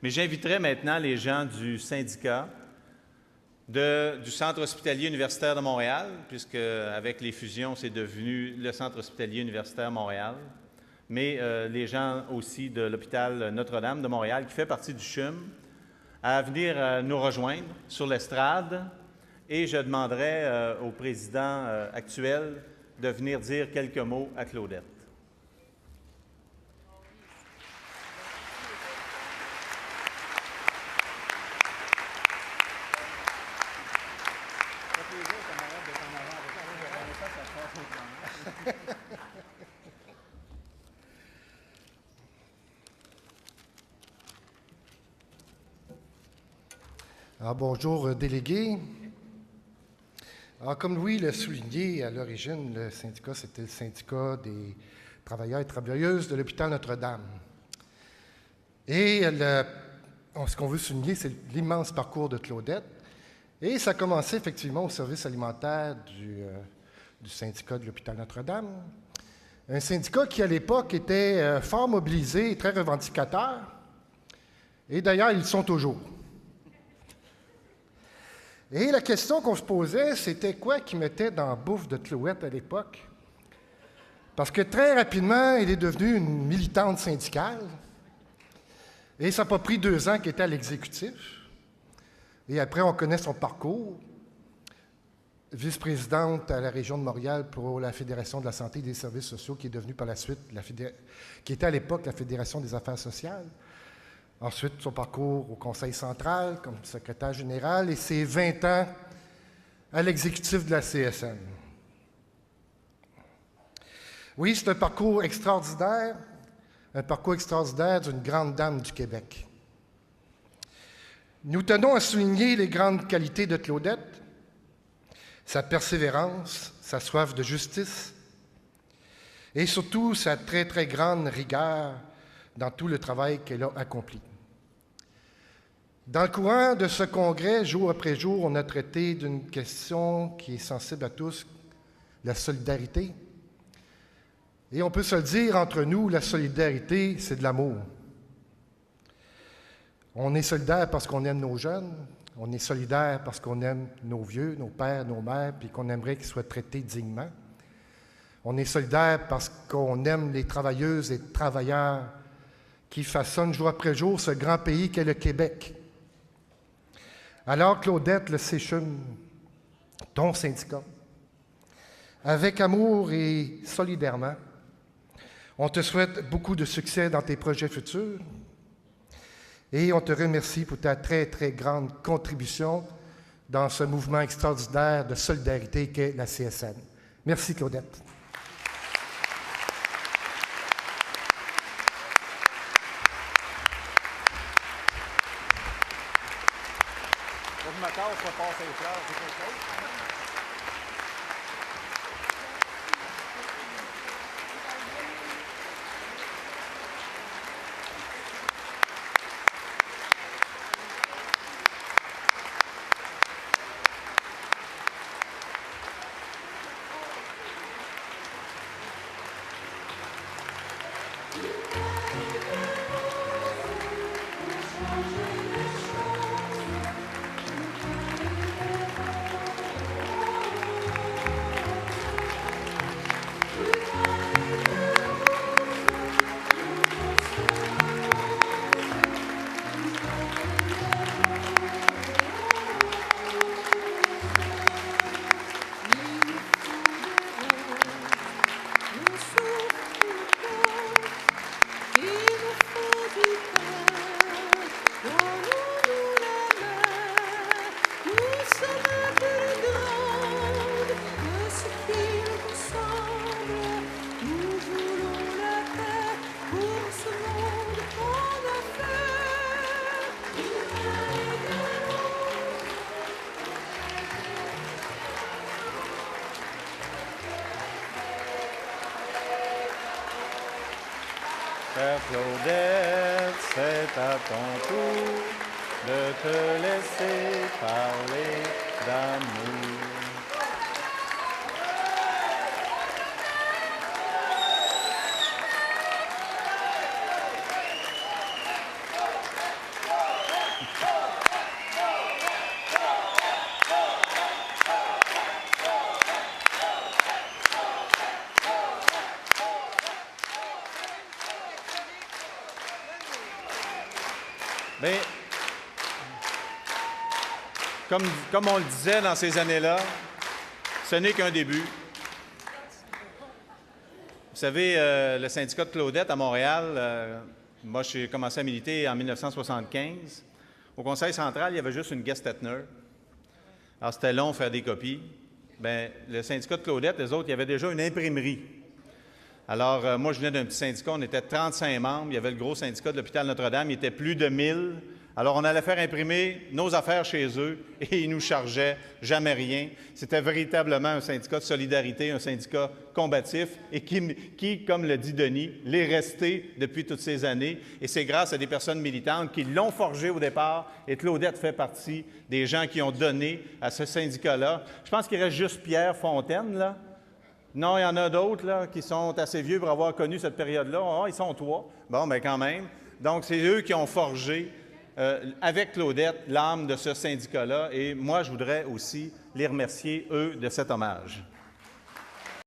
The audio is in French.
Mais j'inviterai maintenant les gens du syndicat, du Centre hospitalier universitaire de Montréal, puisque avec les fusions, c'est devenu le Centre hospitalier universitaire Montréal, mais les gens aussi de l'hôpital Notre-Dame de Montréal, qui fait partie du CHUM, à venir nous rejoindre sur l'estrade. Et je demanderai au président actuel de venir dire quelques mots à Claudette. Alors, bonjour, délégués. Alors, comme Louis l'a souligné, à l'origine, le syndicat, c'était le syndicat des travailleurs et travailleuses de l'hôpital Notre-Dame. Et ce qu'on veut souligner, c'est l'immense parcours de Claudette. Et ça a commencé effectivement au service alimentaire du syndicat de l'hôpital Notre-Dame. Un syndicat qui, à l'époque, était fort mobilisé et très revendicateur. Et d'ailleurs, ils le sont toujours. Et la question qu'on se posait, c'était quoi qui mettait dans la bouffe de Claudette à l'époque? Parce que très rapidement, elle est devenue une militante syndicale. Et ça n'a pas pris 2 ans qu'elle était à l'exécutif. Et après, on connaît son parcours. Vice-présidente à la région de Montréal pour la Fédération de la santé et des services sociaux, qui est devenue par la suite, qui était à l'époque la Fédération des affaires sociales. Ensuite, son parcours au Conseil central comme secrétaire général et ses 20 ans à l'exécutif de la CSN. Oui, c'est un parcours extraordinaire d'une grande dame du Québec. Nous tenons à souligner les grandes qualités de Claudette, sa persévérance, sa soif de justice et surtout sa très, très grande rigueur dans tout le travail qu'elle a accompli. Dans le courant de ce congrès, jour après jour, on a traité d'une question qui est sensible à tous, la solidarité. Et on peut se le dire entre nous, la solidarité, c'est de l'amour. On est solidaire parce qu'on aime nos jeunes, on est solidaire parce qu'on aime nos vieux, nos pères, nos mères, puis qu'on aimerait qu'ils soient traités dignement. On est solidaire parce qu'on aime les travailleuses et travailleurs qui façonnent jour après jour ce grand pays qu'est le Québec. Alors, Claudette, le CHUM, ton syndicat, avec amour et solidairement, on te souhaite beaucoup de succès dans tes projets futurs et on te remercie pour ta très, très grande contribution dans ce mouvement extraordinaire de solidarité qu'est la CSN. Merci, Claudette. Chère Claudette, c'est à ton tour de te laisser parler d'amour. Bien, comme on le disait dans ces années-là, ce n'est qu'un début. Vous savez, le syndicat de Claudette à Montréal, moi, j'ai commencé à militer en 1975. Au Conseil central, il y avait juste une Gestetner. Alors, c'était long de faire des copies. Bien, le syndicat de Claudette, les autres, il y avait déjà une imprimerie. Alors, moi, je venais d'un petit syndicat, on était 35 membres. Il y avait le gros syndicat de l'hôpital Notre-Dame, il était plus de 1000. Alors, on allait faire imprimer nos affaires chez eux et ils nous chargeaient jamais rien. C'était véritablement un syndicat de solidarité, un syndicat combatif et qui, comme le dit Denis, l'est resté depuis toutes ces années. Et c'est grâce à des personnes militantes qui l'ont forgé au départ et Claudette fait partie des gens qui ont donné à ce syndicat-là. Je pense qu'il reste juste Pierre Fontaine, là. Non, il y en a d'autres là, qui sont assez vieux pour avoir connu cette période-là. Oh, ils sont 3. Bon, bien quand même. Donc, c'est eux qui ont forgé, avec Claudette, l'âme de ce syndicat-là. Et moi, je voudrais aussi les remercier, eux, de cet hommage.